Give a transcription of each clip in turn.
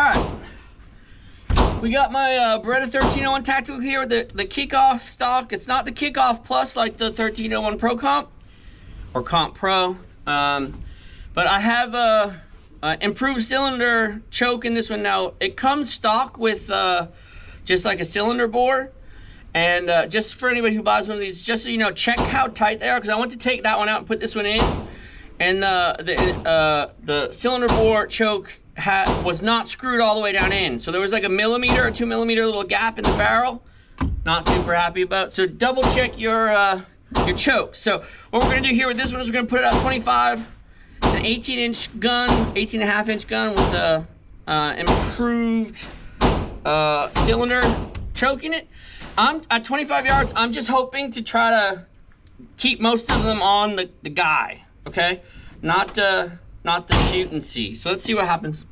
right. We got my Beretta 1301 Tactical here with the kickoff stock. It's not the kickoff plus like the 1301 Pro Comp or Comp Pro. But I have a improved cylinder choke in this one. Now it comes stock with just like a cylinder bore. And just for anybody who buys one of these, just so you know, check how tight they are, because I want to take that one out and put this one in. And the cylinder bore choke was not screwed all the way down in. So there was like a millimeter or 2 millimeter little gap in the barrel. Not super happy about. So double check your choke. So what we're gonna do here with this one is we're gonna put it out 25. It's an 18-inch gun, 18.5-inch gun with a improved cylinder choke in it. I'm at 25 yards. I'm just hoping to try to keep most of them on the guy, okay? Not the shoot and see. So let's see what happens.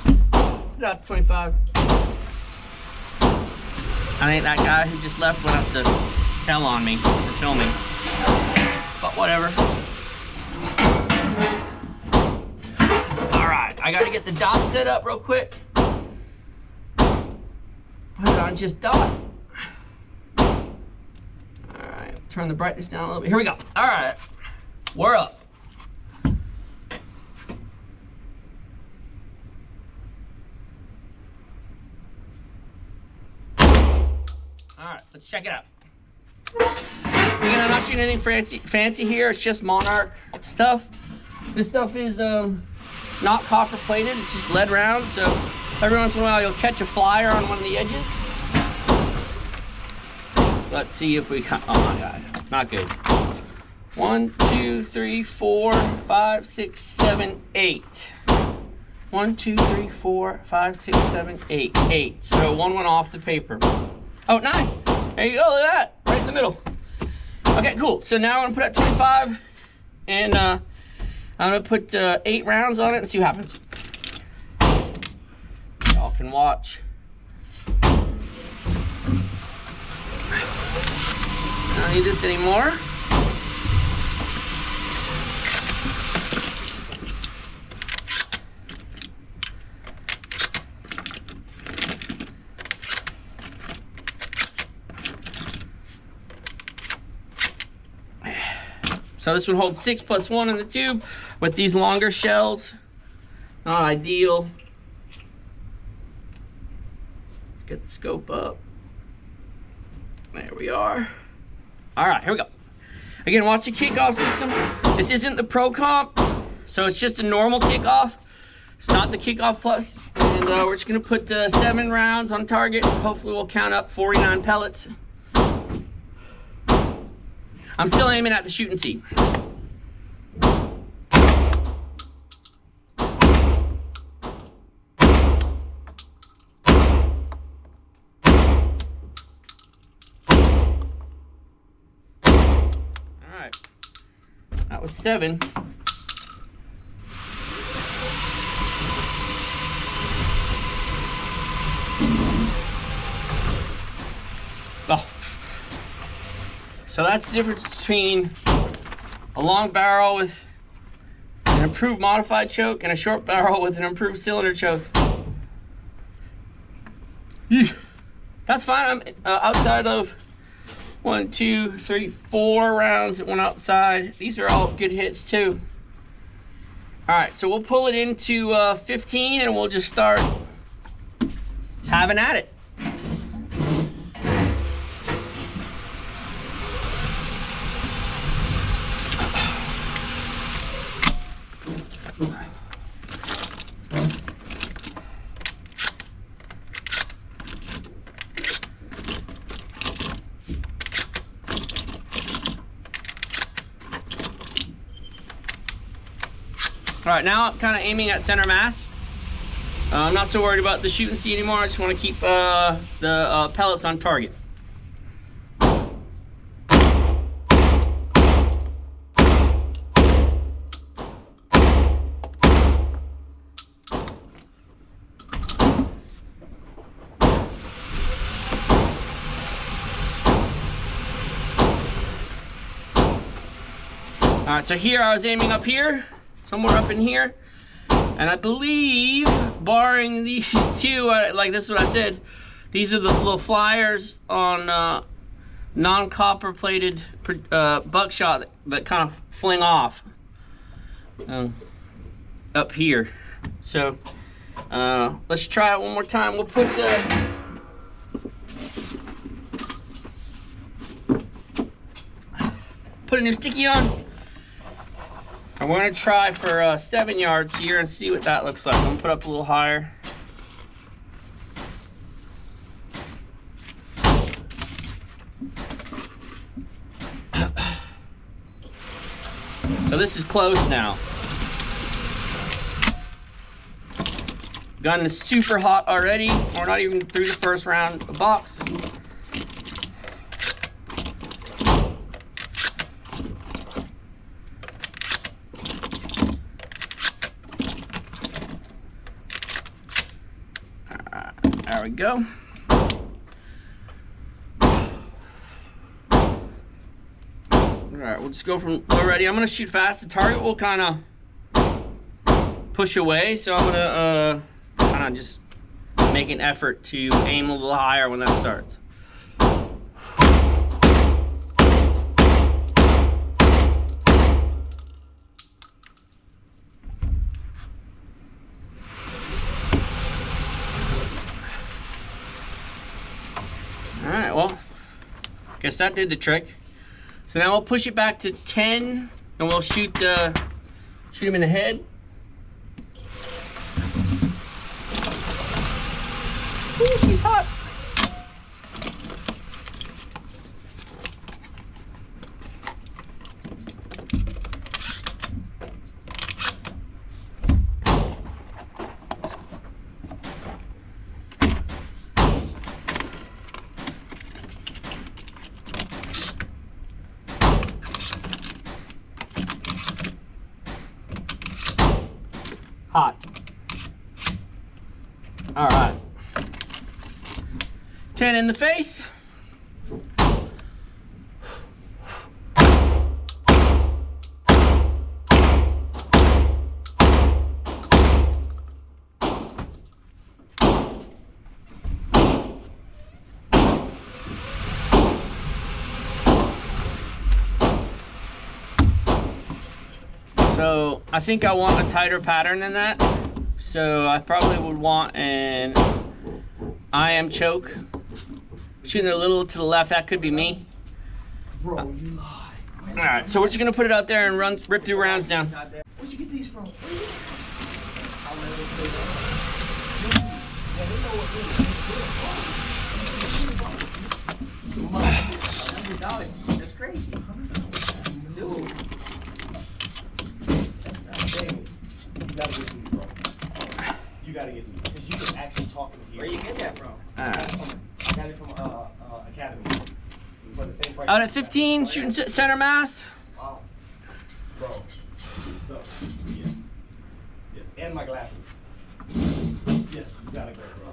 Put it out to 25. I think that guy who just left went up to tell on me for filming, but whatever. All right, I gotta get the dot set up real quick. Why did I just dot? Turn the brightness down a little bit. Here we go. All right, we're up. All right, let's check it out. Again, I'm not shooting anything fancy here. It's just Monarch stuff. This stuff is not copper plated. It's just lead round. So every once in a while, you'll catch a flyer on one of the edges. Let's see if we come. Oh my God, not good. 1, 2, 3, 4, 5, 6, 7, 8. 1, 2, 3, 4, 5, 6, 7, 8. 8. So one went off the paper. Oh, 9. There you go. Look at that. Right in the middle. Okay, cool. So now I'm gonna put at 25, and I'm gonna put 8 rounds on it and see what happens. Y'all can watch. I don't need this anymore. So this one holds 6+1 in the tube with these longer shells. Not ideal. Get the scope up. There we are. All right, here we go. Again, watch the kickoff system. This isn't the Pro Comp, so it's just a normal kickoff. It's not the kickoff plus. And we're just gonna put 7 rounds on target. Hopefully we'll count up 49 pellets. I'm still aiming at the shoot and see. That was 7. Oh. So that's the difference between a long barrel with an improved modified choke and a short barrel with an improved cylinder choke. That's fine. I'm outside of 1, 2, 3, 4 rounds that went outside. These are all good hits too. All right, so we'll pull it into 15 and we'll just start having at it. All right, now I'm kind of aiming at center mass. I'm not so worried about the shoot and see anymore. I just want to keep the pellets on target. All right, so here I was aiming up here, somewhere up in here, and And I believe, barring these two, like this is what I said, these are the little flyers on non-copper plated buckshot that kind of fling off up here. So let's try it one more time. We'll put a new sticky on. And we're gonna try for 7 yards here and see what that looks like. I'm gonna put up a little higher. So this is close now. Gun is super hot already. We're not even through the first round of box. There we go. Alright, we'll just go from low ready. I'm gonna shoot fast. The target will kind of push away, so I'm gonna kind of just make an effort to aim a little higher when that starts. Alright, well, guess that did the trick. So now we'll push it back to 10 and we'll shoot him in the head. Ooh, she's hot. Hot. All right. 10 in the face. So I think I want a tighter pattern than that. So I probably would want an IM choke. Shooting a little to the left, that could be me. Bro, you lie. All right, so we're just gonna put it out there and rip through rounds now. Where'd you get these from? That's crazy. Dude. You gotta get these, bro. You gotta get these. Because you can actually talk to here. Where you get that from? I got it from Academy. For the same price. Out at 15, shooting center mass. Wow. Bro. Look. Yes. Yes. And my glasses. Yes, you gotta go, bro.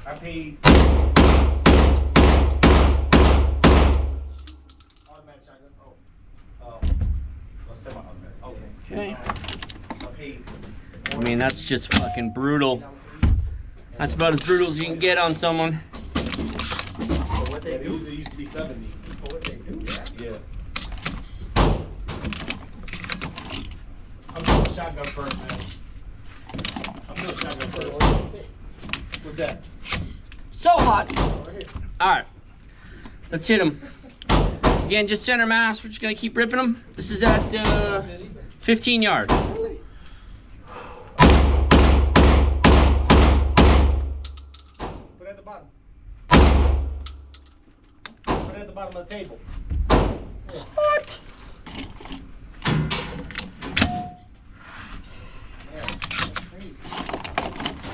I paid. Automatic shotgun. Oh. Semi-automatic. Okay. I paid. I mean, that's just fucking brutal. That's about as brutal as you can get on someone. For what they do, it used to be 70. For what they do, yeah. I'm doing shotgun first, man. I'm doing shotgun first. What's that? So hot. All right, let's hit him. Again, just center mass. We're just gonna keep ripping them. This is at 15 yards. Put it at the bottom. Put it at the bottom of the table. What? Yeah, that's crazy.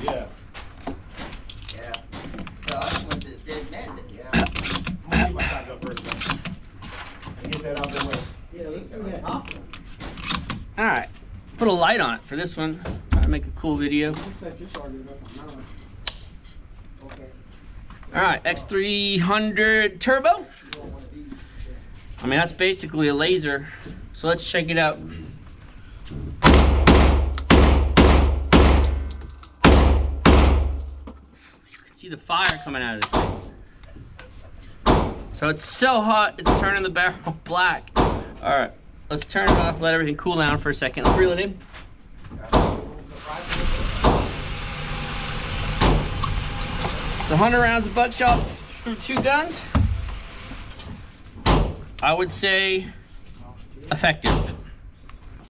Yeah. Yeah. The other ones is dead man. Yeah. I'm gonna shoot my shotgun first, man. And get that out the way. Yeah, let's do that. All right, put a light on it for this one. Try to make a cool video. All right, X300 Turbo. I mean, that's basically a laser. So let's check it out. See the fire coming out of this thing. So it's so hot, it's turning the barrel black. All right, let's turn it off, let everything cool down for a second. Let's reel it in. So 100 rounds of buckshot through 2 guns. I would say effective.